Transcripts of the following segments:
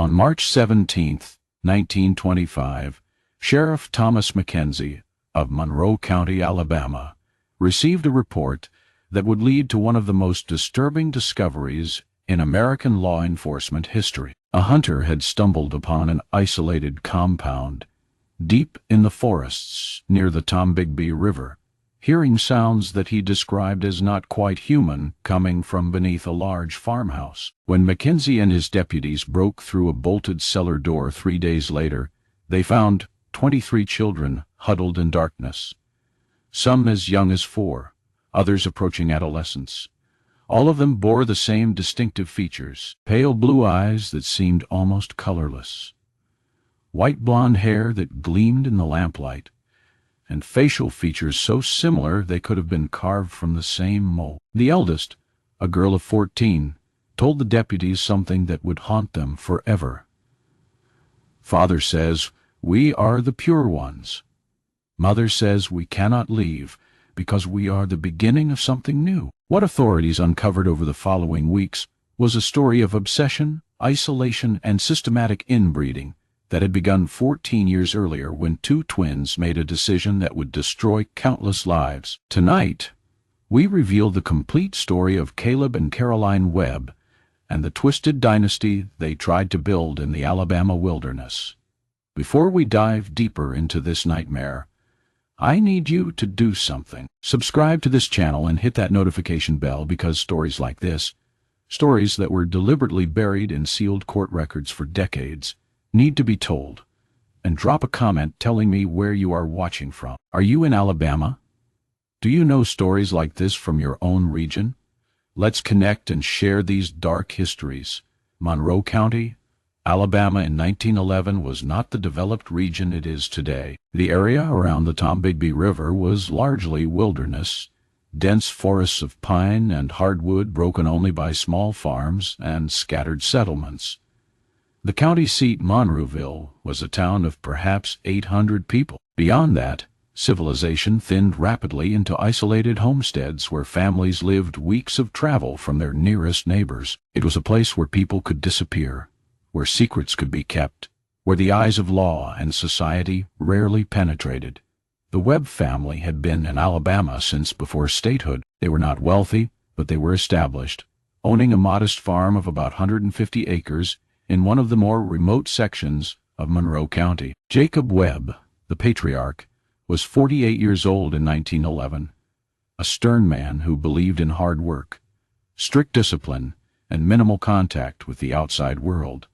On March 17, 1925, Sheriff Thomas Mackenzie of Monroe County, Alabama, received a report that would lead to one of the most disturbing discoveries in American law enforcement history. A hunter had stumbled upon an isolated compound deep in the forests near the Tombigbee River, hearing sounds that he described as not quite human coming from beneath a large farmhouse. When Mackenzie and his deputies broke through a bolted cellar door 3 days later, they found 23 children huddled in darkness, some as young as 4, others approaching adolescence. All of them bore the same distinctive features: pale blue eyes that seemed almost colorless, white blonde hair that gleamed in the lamplight, and facial features so similar they could have been carved from the same mold. The eldest, a girl of 14, told the deputies something that would haunt them forever. "Father says we are the pure ones. Mother says we cannot leave because we are the beginning of something new." What authorities uncovered over the following weeks was a story of obsession, isolation, and systematic inbreeding that had begun 14 years earlier when 2 twins made a decision that would destroy countless lives. Tonight, we reveal the complete story of Caleb and Caroline Webb and the twisted dynasty they tried to build in the Alabama wilderness. Before we dive deeper into this nightmare, I need you to do something. Subscribe to this channel and hit that notification bell, because stories like this, stories that were deliberately buried in sealed court records for decades, need to be told. And drop a comment telling me where you are watching from. Are you in Alabama? Do you know stories like this from your own region? Let's connect and share these dark histories. Monroe County, Alabama in 1911 was not the developed region it is today. The area around the Tombigbee River was largely wilderness, dense forests of pine and hardwood broken only by small farms and scattered settlements. The county seat, Monroeville, was a town of perhaps 800 people. Beyond that, civilization thinned rapidly into isolated homesteads where families lived weeks of travel from their nearest neighbors. It was a place where people could disappear, where secrets could be kept, where the eyes of law and society rarely penetrated. The Webb family had been in Alabama since before statehood. They were not wealthy, but they were established, owning a modest farm of about 150 acres in one of the more remote sections of Monroe County. Jacob Webb, the patriarch, was 48 years old in 1911, a stern man who believed in hard work, strict discipline, and minimal contact with the outside world.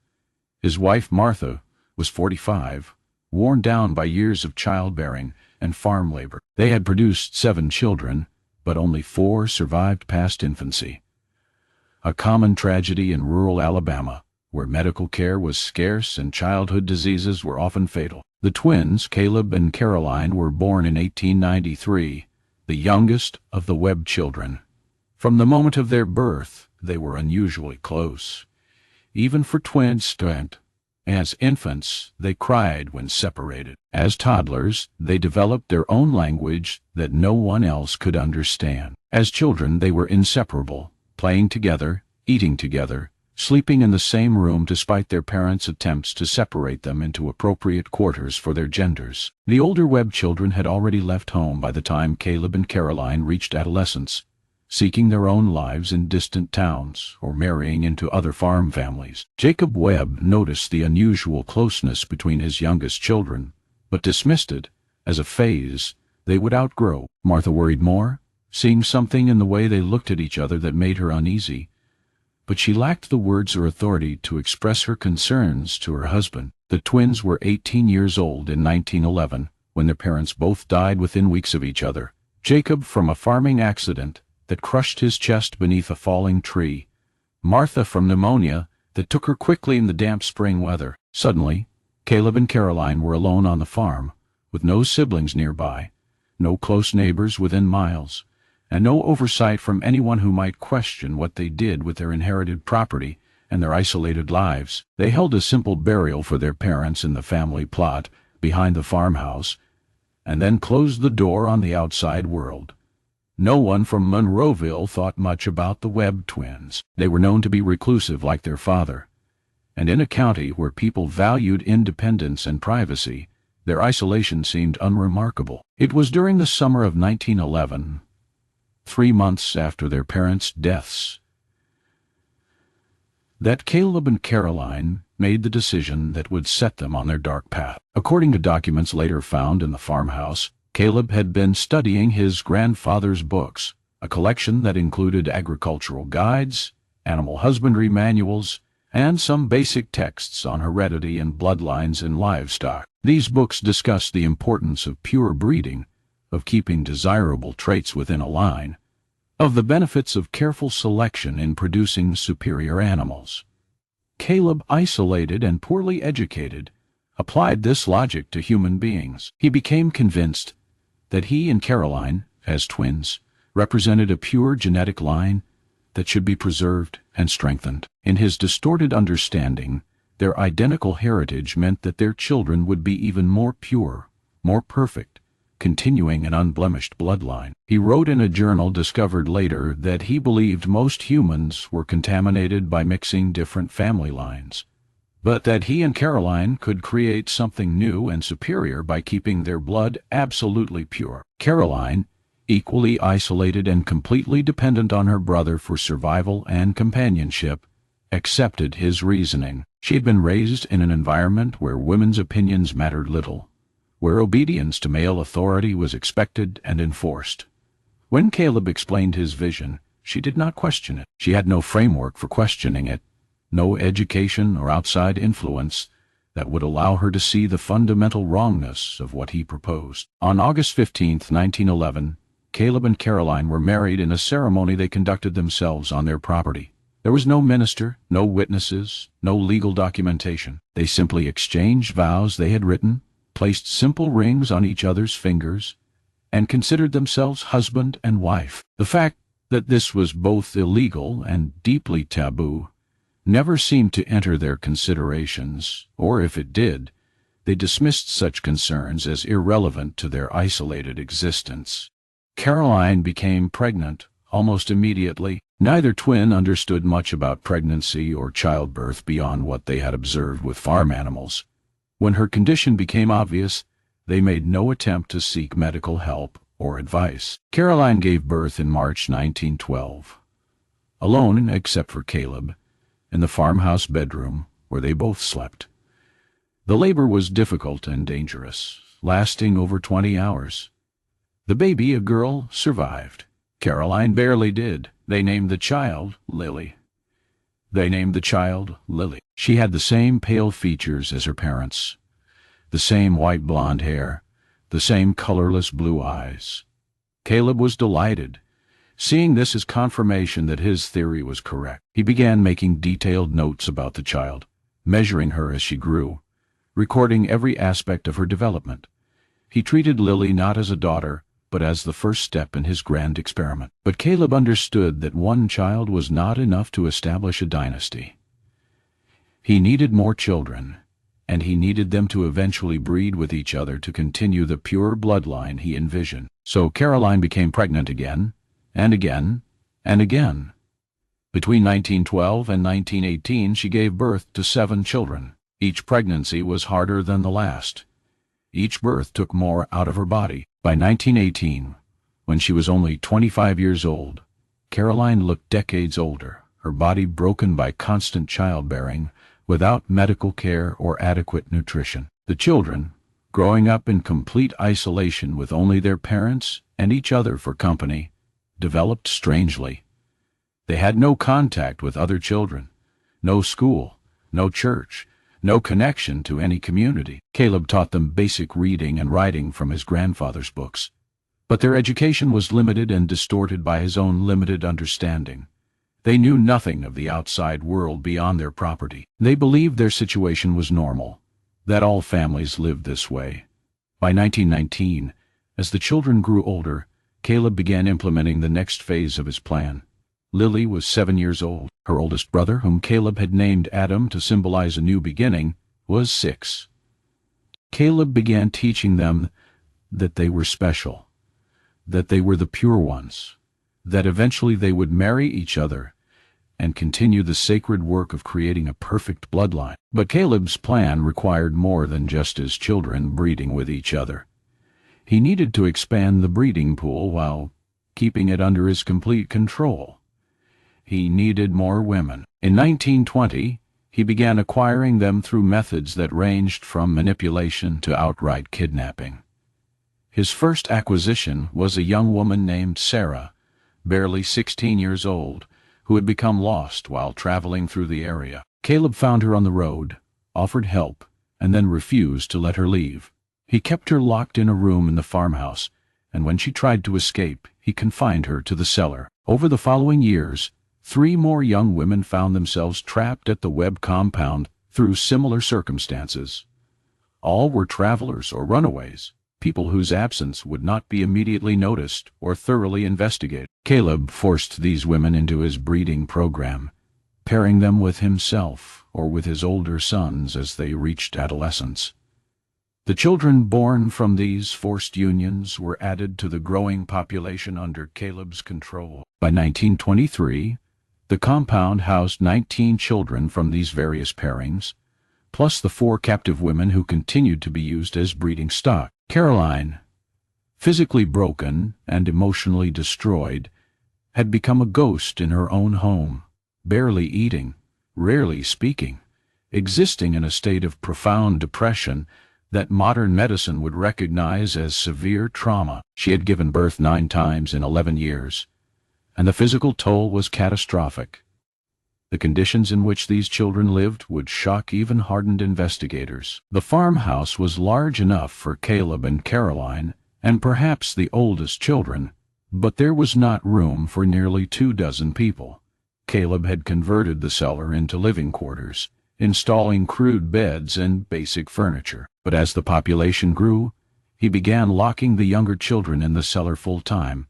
His wife, Martha, was 45, worn down by years of childbearing and farm labor. They had produced 7 children, but only 4 survived past infancy. A common tragedy in rural Alabama, where medical care was scarce and childhood diseases were often fatal. The twins, Caleb and Caroline, were born in 1893, the youngest of the Webb children. From the moment of their birth, they were unusually close. Even for twins, as infants, they cried when separated. As toddlers, they developed their own language that no one else could understand. As children, they were inseparable, playing together, eating together, sleeping in the same room despite their parents' attempts to separate them into appropriate quarters for their genders. The older Webb children had already left home by the time Caleb and Caroline reached adolescence, seeking their own lives in distant towns or marrying into other farm families. Jacob Webb noticed the unusual closeness between his youngest children, but dismissed it as a phase they would outgrow. Martha worried more, seeing something in the way they looked at each other that made her uneasy, but she lacked the words or authority to express her concerns to her husband. The twins were 18 years old in 1911 when their parents both died within weeks of each other. Jacob from a farming accident that crushed his chest beneath a falling tree, Martha from pneumonia that took her quickly in the damp spring weather. Suddenly, Caleb and Caroline were alone on the farm, with no siblings nearby, no close neighbors within miles, and no oversight from anyone who might question what they did with their inherited property and their isolated lives. They held a simple burial for their parents in the family plot behind the farmhouse, and then closed the door on the outside world. No one from Monroeville thought much about the Webb twins. They were known to be reclusive like their father, and in a county where people valued independence and privacy, their isolation seemed unremarkable. It was during the summer of 1911, 3 months after their parents' deaths, that Caleb and Caroline made the decision that would set them on their dark path. According to documents later found in the farmhouse, Caleb had been studying his grandfather's books, a collection that included agricultural guides, animal husbandry manuals, and some basic texts on heredity and bloodlines in livestock. These books discussed the importance of pure breeding, of keeping desirable traits within a line, of the benefits of careful selection in producing superior animals. Caleb, isolated and poorly educated, applied this logic to human beings. He became convinced that he and Caroline, as twins, represented a pure genetic line that should be preserved and strengthened. In his distorted understanding, their identical heritage meant that their children would be even more pure, more perfect, continuing an unblemished bloodline. He wrote in a journal discovered later that he believed most humans were contaminated by mixing different family lines, but that he and Caroline could create something new and superior by keeping their blood absolutely pure. Caroline, equally isolated and completely dependent on her brother for survival and companionship, accepted his reasoning. She had been raised in an environment where women's opinions mattered little, where obedience to male authority was expected and enforced. When Caleb explained his vision, she did not question it. She had no framework for questioning it, no education or outside influence that would allow her to see the fundamental wrongness of what he proposed. On August 15, 1911, Caleb and Caroline were married in a ceremony they conducted themselves on their property. There was no minister, no witnesses, no legal documentation. They simply exchanged vows they had written, placed simple rings on each other's fingers, and considered themselves husband and wife. The fact that this was both illegal and deeply taboo never seemed to enter their considerations, or if it did, they dismissed such concerns as irrelevant to their isolated existence. Caroline became pregnant almost immediately. Neither twin understood much about pregnancy or childbirth beyond what they had observed with farm animals. When her condition became obvious, they made no attempt to seek medical help or advice. Caroline gave birth in March 1912, alone except for Caleb, in the farmhouse bedroom where they both slept. The labor was difficult and dangerous, lasting over 20 hours. The baby, a girl, survived. Caroline barely did. They named the child Lily. She had the same pale features as her parents, the same white blonde hair, the same colorless blue eyes. Caleb was delighted, seeing this as confirmation that his theory was correct. He began making detailed notes about the child, measuring her as she grew, recording every aspect of her development. He treated Lily not as a daughter, but as the first step in his grand experiment. But Caleb understood that one child was not enough to establish a dynasty. He needed more children, and he needed them to eventually breed with each other to continue the pure bloodline he envisioned. So Caroline became pregnant again, and again, and again. Between 1912 and 1918, she gave birth to 7 children. Each pregnancy was harder than the last. Each birth took more out of her body. By 1918, when she was only 25 years old, Caroline looked decades older, her body broken by constant childbearing, without medical care or adequate nutrition. The children, growing up in complete isolation with only their parents and each other for company, developed strangely. They had no contact with other children, no school, no church, no connection to any community. Caleb taught them basic reading and writing from his grandfather's books, but their education was limited and distorted by his own limited understanding. They knew nothing of the outside world beyond their property. They believed their situation was normal, that all families lived this way. By 1919, as the children grew older, Caleb began implementing the next phase of his plan. Lily was 7 years old. Her oldest brother, whom Caleb had named Adam to symbolize a new beginning, was 6. Caleb began teaching them that they were special, that they were the pure ones, that eventually they would marry each other, and continue the sacred work of creating a perfect bloodline. But Caleb's plan required more than just his children breeding with each other. He needed to expand the breeding pool while keeping it under his complete control. He needed more women. In 1920, he began acquiring them through methods that ranged from manipulation to outright kidnapping. His first acquisition was a young woman named Sarah, barely 16 years old, who had become lost while traveling through the area. Caleb found her on the road, offered help, and then refused to let her leave. He kept her locked in a room in the farmhouse, and when she tried to escape, he confined her to the cellar. Over the following years, 3 more young women found themselves trapped at the Webb compound through similar circumstances. All were travelers or runaways, people whose absence would not be immediately noticed or thoroughly investigated. Caleb forced these women into his breeding program, pairing them with himself or with his older sons as they reached adolescence. The children born from these forced unions were added to the growing population under Caleb's control. By 1923, the compound housed 19 children from these various pairings, plus the 4 captive women who continued to be used as breeding stock. Caroline, physically broken and emotionally destroyed, had become a ghost in her own home, barely eating, rarely speaking, existing in a state of profound depression that modern medicine would recognize as severe trauma. She had given birth 9 times in 11 years, and the physical toll was catastrophic. The conditions in which these children lived would shock even hardened investigators. The farmhouse was large enough for Caleb and Caroline, and perhaps the oldest children, but there was not room for nearly 24 people. Caleb had converted the cellar into living quarters, installing crude beds and basic furniture. But as the population grew, he began locking the younger children in the cellar full-time,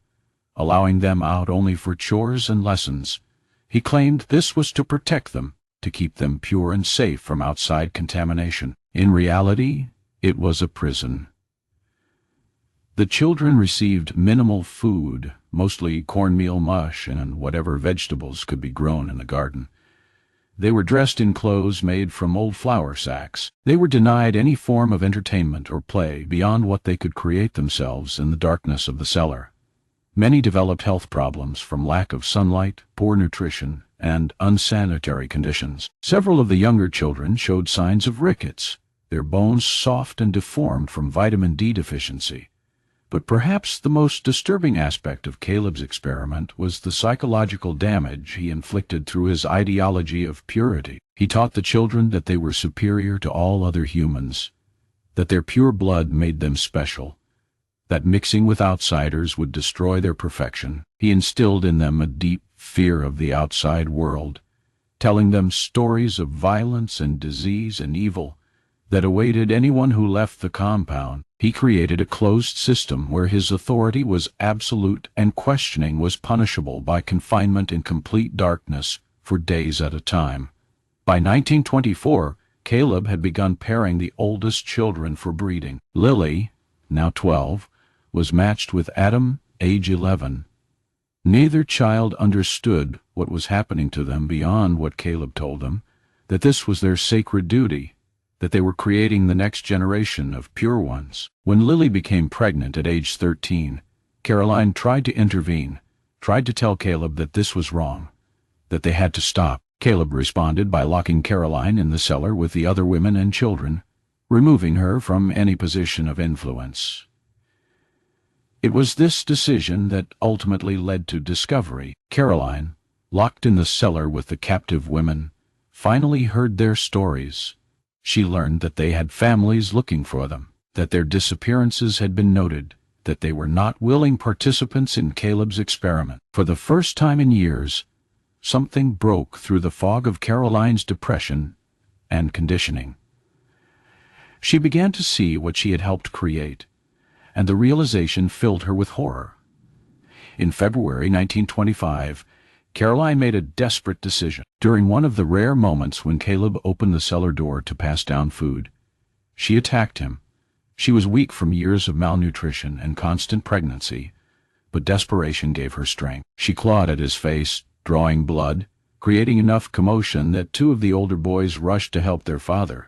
allowing them out only for chores and lessons. He claimed this was to protect them, to keep them pure and safe from outside contamination. In reality, it was a prison. The children received minimal food, mostly cornmeal mush and whatever vegetables could be grown in the garden. They were dressed in clothes made from old flour sacks. They were denied any form of entertainment or play beyond what they could create themselves in the darkness of the cellar. Many developed health problems from lack of sunlight, poor nutrition, and unsanitary conditions. Several of the younger children showed signs of rickets, their bones soft and deformed from vitamin D deficiency. But perhaps the most disturbing aspect of Caleb's experiment was the psychological damage he inflicted through his ideology of purity. He taught the children that they were superior to all other humans, that their pure blood made them special, that mixing with outsiders would destroy their perfection. He instilled in them a deep fear of the outside world, telling them stories of violence and disease and evil that awaited anyone who left the compound. He created a closed system where his authority was absolute and questioning was punishable by confinement in complete darkness for days at a time. By 1924, Caleb had begun pairing the oldest children for breeding. Lily, now 12, was matched with Adam, age 11. Neither child understood what was happening to them beyond what Caleb told them, that this was their sacred duty, that they were creating the next generation of pure ones. When Lily became pregnant at age 13, Caroline tried to intervene, tried to tell Caleb that this was wrong, that they had to stop. Caleb responded by locking Caroline in the cellar with the other women and children, removing her from any position of influence. It was this decision that ultimately led to discovery. Caroline, locked in the cellar with the captive women, finally heard their stories. She learned that they had families looking for them, that their disappearances had been noted, that they were not willing participants in Caleb's experiment. For the first time in years, something broke through the fog of Caroline's depression and conditioning. She began to see what she had helped create, and the realization filled her with horror. In February 1925, Caroline made a desperate decision. During one of the rare moments when Caleb opened the cellar door to pass down food, she attacked him. She was weak from years of malnutrition and constant pregnancy, but desperation gave her strength. She clawed at his face, drawing blood, creating enough commotion that two of the older boys rushed to help their father.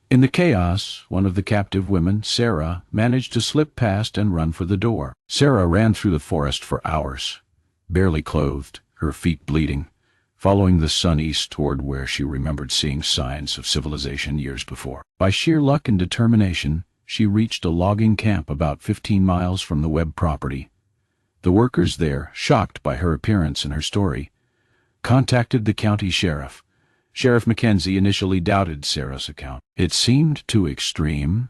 In the chaos, one of the captive women, Sarah, managed to slip past and run for the door. Sarah ran through the forest for hours, barely clothed, her feet bleeding, following the sun east toward where she remembered seeing signs of civilization years before. By sheer luck and determination, she reached a logging camp about 15 miles from the Webb property. The workers there, shocked by her appearance and her story, contacted the county sheriff. Sheriff Mackenzie initially doubted Sarah's account. It seemed too extreme,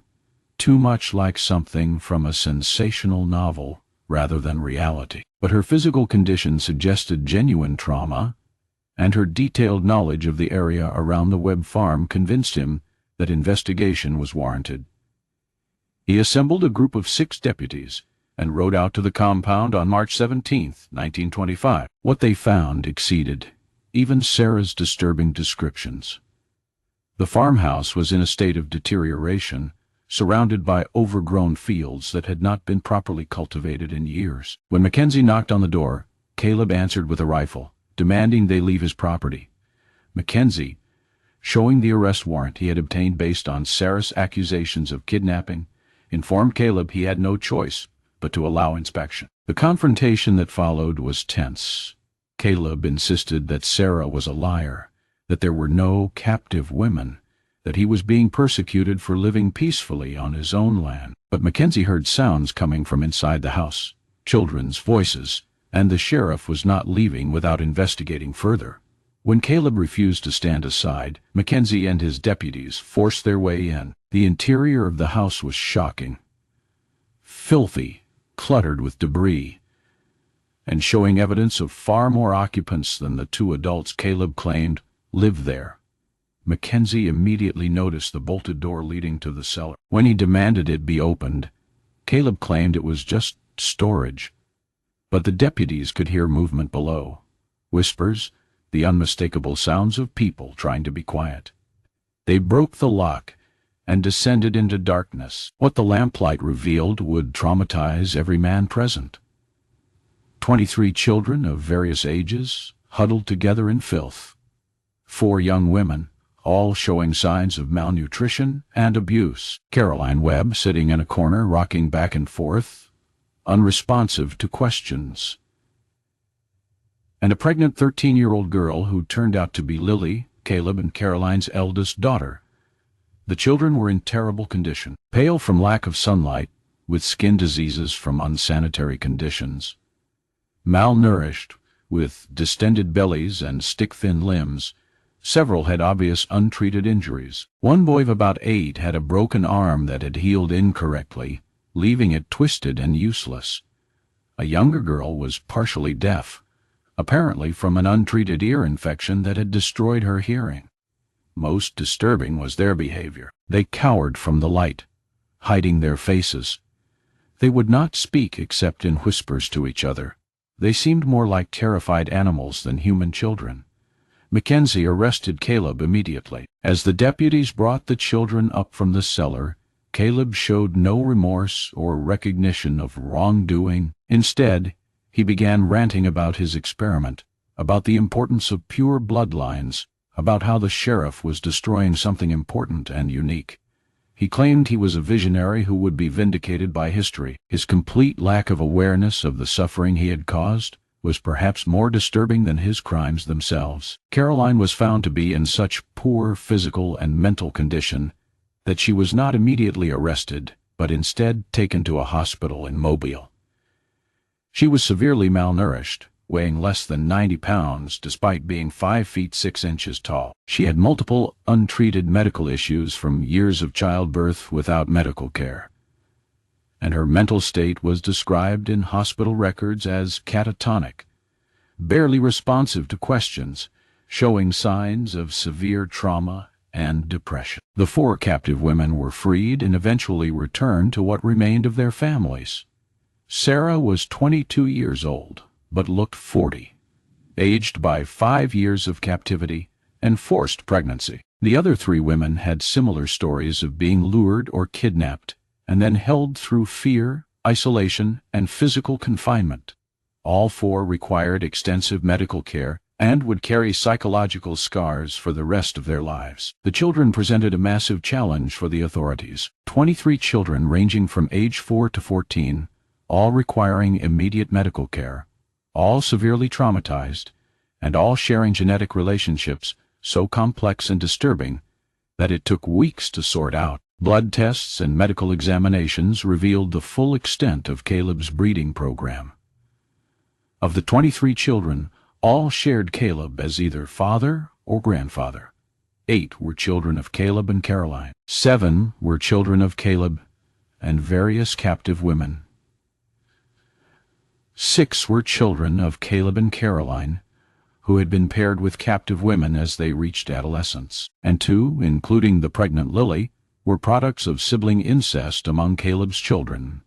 too much like something from a sensational novel rather than reality. But her physical condition suggested genuine trauma, and her detailed knowledge of the area around the Webb farm convinced him that investigation was warranted. He assembled a group of 6 deputies and rode out to the compound on March 17, 1925. What they found exceeded even Sarah's disturbing descriptions. The farmhouse was in a state of deterioration, surrounded by overgrown fields that had not been properly cultivated in years. When Mackenzie knocked on the door, Caleb answered with a rifle, demanding they leave his property. Mackenzie, showing the arrest warrant he had obtained based on Sarah's accusations of kidnapping, informed Caleb he had no choice but to allow inspection. The confrontation that followed was tense. Caleb insisted that Sarah was a liar, that there were no captive women, that he was being persecuted for living peacefully on his own land. But Mackenzie heard sounds coming from inside the house, children's voices, and the sheriff was not leaving without investigating further. When Caleb refused to stand aside, Mackenzie and his deputies forced their way in. The interior of the house was shocking, filthy, cluttered with debris, and showing evidence of far more occupants than the 2 adults Caleb claimed lived there. Mackenzie immediately noticed the bolted door leading to the cellar. When he demanded it be opened, Caleb claimed it was just storage. But the deputies could hear movement below. Whispers, the unmistakable sounds of people trying to be quiet. They broke the lock and descended into darkness. What the lamplight revealed would traumatize every man present. 23 children of various ages, huddled together in filth. 4 young women, all showing signs of malnutrition and abuse. Caroline Webb sitting in a corner, rocking back and forth, unresponsive to questions. And a pregnant 13-year-old girl who turned out to be Lily, Caleb and Caroline's eldest daughter. The children were in terrible condition, pale from lack of sunlight, with skin diseases from unsanitary conditions. Malnourished, with distended bellies and stick-thin limbs. Several had obvious untreated injuries. One boy of about 8 had a broken arm that had healed incorrectly, leaving it twisted and useless. A younger girl was partially deaf, apparently from an untreated ear infection that had destroyed her hearing. Most disturbing was their behavior. They cowered from the light, hiding their faces. They would not speak except in whispers to each other. They seemed more like terrified animals than human children. Mackenzie arrested Caleb immediately. As the deputies brought the children up from the cellar, Caleb showed no remorse or recognition of wrongdoing. Instead, he began ranting about his experiment, about the importance of pure bloodlines, about how the sheriff was destroying something important and unique. He claimed he was a visionary who would be vindicated by history. His complete lack of awareness of the suffering he had caused was perhaps more disturbing than his crimes themselves. Caroline was found to be in such poor physical and mental condition that she was not immediately arrested, but instead taken to a hospital in Mobile. She was severely malnourished, weighing less than 90 pounds despite being 5 feet 6 inches tall. She had multiple untreated medical issues from years of childbirth without medical care, and her mental state was described in hospital records as catatonic, barely responsive to questions, showing signs of severe trauma and depression. The 4 captive women were freed and eventually returned to what remained of their families. Sarah was 22 years old, but looked 40, aged by 5 years of captivity and forced pregnancy. The other 3 women had similar stories of being lured or kidnapped and then held through fear, isolation, and physical confinement. All 4 required extensive medical care and would carry psychological scars for the rest of their lives. The children presented a massive challenge for the authorities. 23 children ranging from age 4 to 14, all requiring immediate medical care, all severely traumatized, and all sharing genetic relationships so complex and disturbing that it took weeks to sort out. Blood tests and medical examinations revealed the full extent of Caleb's breeding program. Of the 23 children, all shared Caleb as either father or grandfather. 8 were children of Caleb and Caroline. 7 were children of Caleb and various captive women. 6 were children of Caleb and Caroline, who had been paired with captive women as they reached adolescence. And 2, including the pregnant Lily, were products of sibling incest among Caleb's children.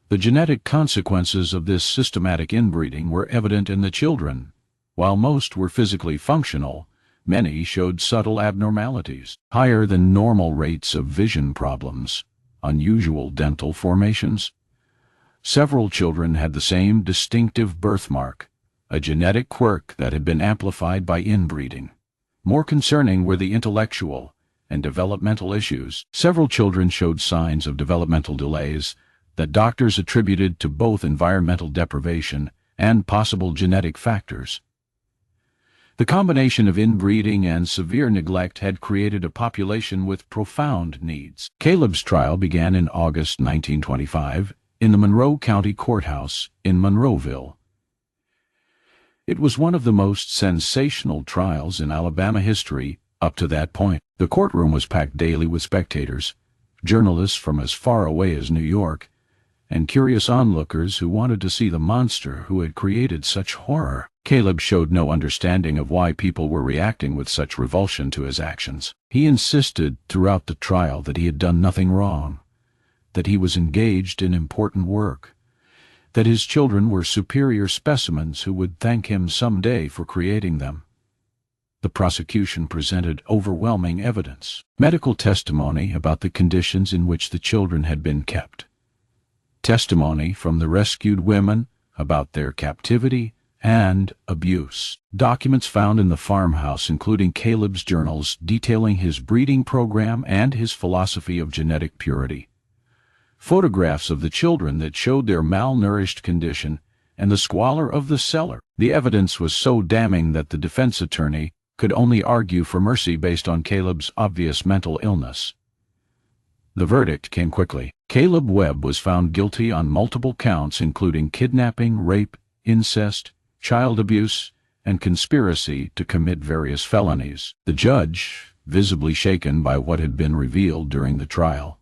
The genetic consequences of this systematic inbreeding were evident in the children. While most were physically functional, many showed subtle abnormalities, higher than normal rates of vision problems, unusual dental formations. Several children had the same distinctive birthmark, a genetic quirk that had been amplified by inbreeding. More concerning were the intellectual and developmental issues. Several children showed signs of developmental delays that doctors attributed to both environmental deprivation and possible genetic factors. The combination of inbreeding and severe neglect had created a population with profound needs. Caleb's trial began in August 1925 in the Monroe County Courthouse in Monroeville. It was one of the most sensational trials in Alabama history up to that point. The courtroom was packed daily with spectators, journalists from as far away as New York, and curious onlookers who wanted to see the monster who had created such horror. Caleb showed no understanding of why people were reacting with such revulsion to his actions. He insisted throughout the trial that he had done nothing wrong, that he was engaged in important work, that his children were superior specimens who would thank him someday for creating them. The prosecution presented overwhelming evidence, medical testimony about the conditions in which the children had been kept, testimony from the rescued women about their captivity and abuse, documents found in the farmhouse including Caleb's journals detailing his breeding program and his philosophy of genetic purity, photographs of the children that showed their malnourished condition, and the squalor of the cellar. The evidence was so damning that the defense attorney could only argue for mercy based on Caleb's obvious mental illness. The verdict came quickly. Caleb Webb was found guilty on multiple counts including kidnapping, rape, incest, child abuse, and conspiracy to commit various felonies. The judge, visibly shaken by what had been revealed during the trial,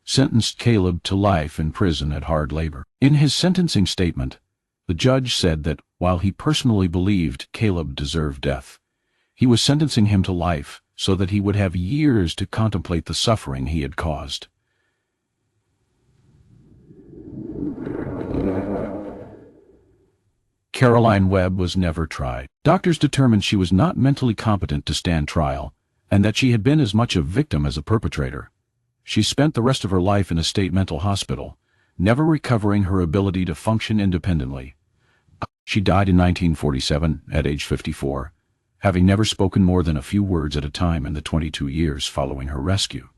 sentenced Caleb to life in prison at hard labor. In his sentencing statement, the judge said that while he personally believed Caleb deserved death, he was sentencing him to life so that he would have years to contemplate the suffering he had caused. Caroline Webb was never tried. Doctors determined she was not mentally competent to stand trial, and that she had been as much a victim as a perpetrator. She spent the rest of her life in a state mental hospital, never recovering her ability to function independently. She died in 1947 at age 54, having never spoken more than a few words at a time in the 22 years following her rescue.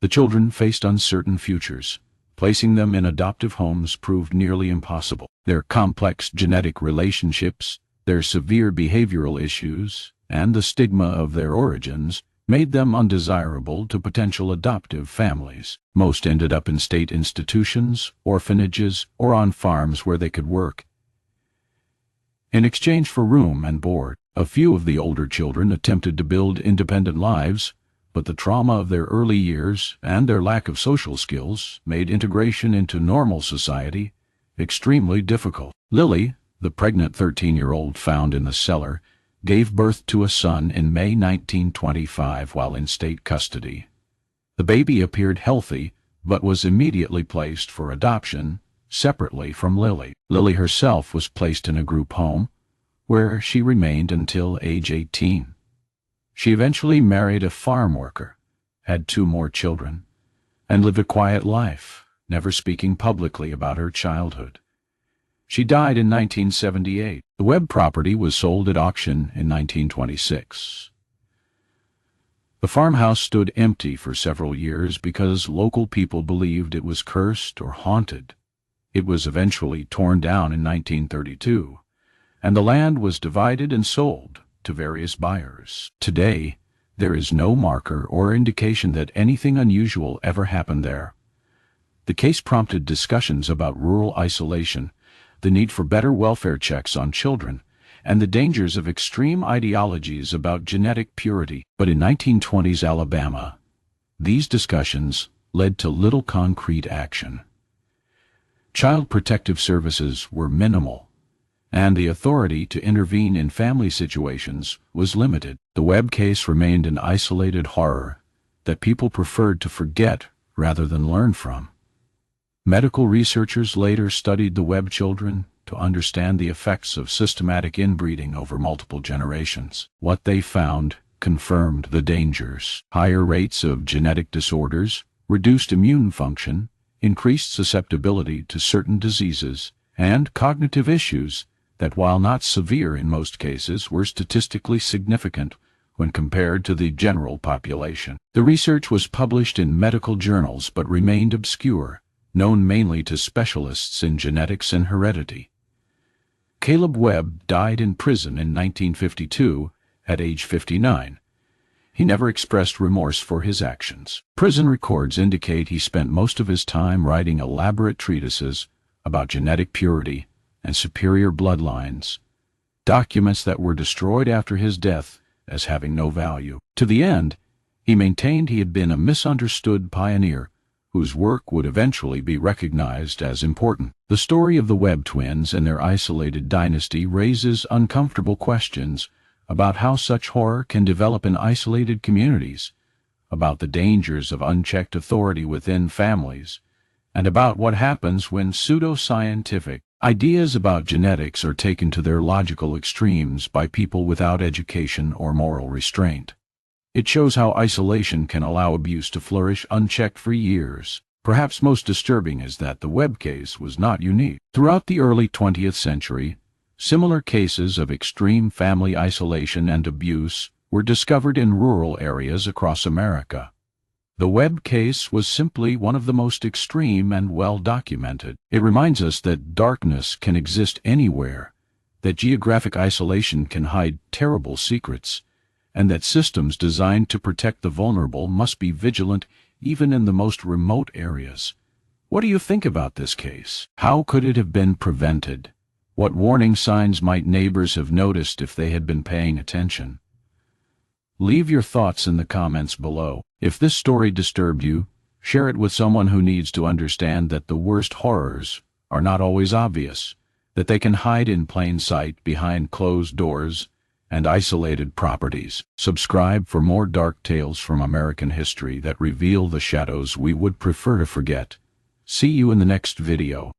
The children faced uncertain futures. Placing them in adoptive homes proved nearly impossible. Their complex genetic relationships, their severe behavioral issues, and the stigma of their origins made them undesirable to potential adoptive families. Most ended up in state institutions, orphanages, or on farms where they could work in exchange for room and board. A few of the older children attempted to build independent lives, but the trauma of their early years and their lack of social skills made integration into normal society extremely difficult. Lily, the pregnant 13-year-old found in the cellar, gave birth to a son in May 1925 while in state custody. The baby appeared healthy, but was immediately placed for adoption separately from Lily. Lily herself was placed in a group home, where she remained until age 18. She eventually married a farm worker, had 2 more children, and lived a quiet life, never speaking publicly about her childhood. She died in 1978. The Webb property was sold at auction in 1926. The farmhouse stood empty for several years because local people believed it was cursed or haunted. It was eventually torn down in 1932, and the land was divided and sold to various buyers. Today, there is no marker or indication that anything unusual ever happened there. The case prompted discussions about rural isolation, the need for better welfare checks on children, and the dangers of extreme ideologies about genetic purity. But in 1920s Alabama, these discussions led to little concrete action. Child protective services were minimal, and the authority to intervene in family situations was limited. The Webb case remained an isolated horror that people preferred to forget rather than learn from. Medical researchers later studied the Webb children to understand the effects of systematic inbreeding over multiple generations. What they found confirmed the dangers: higher rates of genetic disorders, reduced immune function, increased susceptibility to certain diseases, and cognitive issues that, while not severe in most cases, were statistically significant when compared to the general population. The research was published in medical journals but remained obscure, known mainly to specialists in genetics and heredity. Caleb Webb died in prison in 1952 at age 59. He never expressed remorse for his actions. Prison records indicate he spent most of his time writing elaborate treatises about genetic purity and superior bloodlines, documents that were destroyed after his death as having no value. To the end, he maintained he had been a misunderstood pioneer whose work would eventually be recognized as important. The story of the Webb twins and their isolated dynasty raises uncomfortable questions about how such horror can develop in isolated communities, about the dangers of unchecked authority within families, and about what happens when pseudoscientific ideas about genetics are taken to their logical extremes by people without education or moral restraint. It shows how isolation can allow abuse to flourish unchecked for years. Perhaps most disturbing is that the Webb case was not unique. Throughout the early 20th century, similar cases of extreme family isolation and abuse were discovered in rural areas across America. The Webb case was simply one of the most extreme and well documented. It reminds us that darkness can exist anywhere, that geographic isolation can hide terrible secrets, and that systems designed to protect the vulnerable must be vigilant even in the most remote areas. What do you think about this case? How could it have been prevented? What warning signs might neighbors have noticed if they had been paying attention? Leave your thoughts in the comments below. If this story disturbed you, share it with someone who needs to understand that the worst horrors are not always obvious, that they can hide in plain sight behind closed doors and isolated properties. Subscribe for more dark tales from American history that reveal the shadows we would prefer to forget. See you in the next video.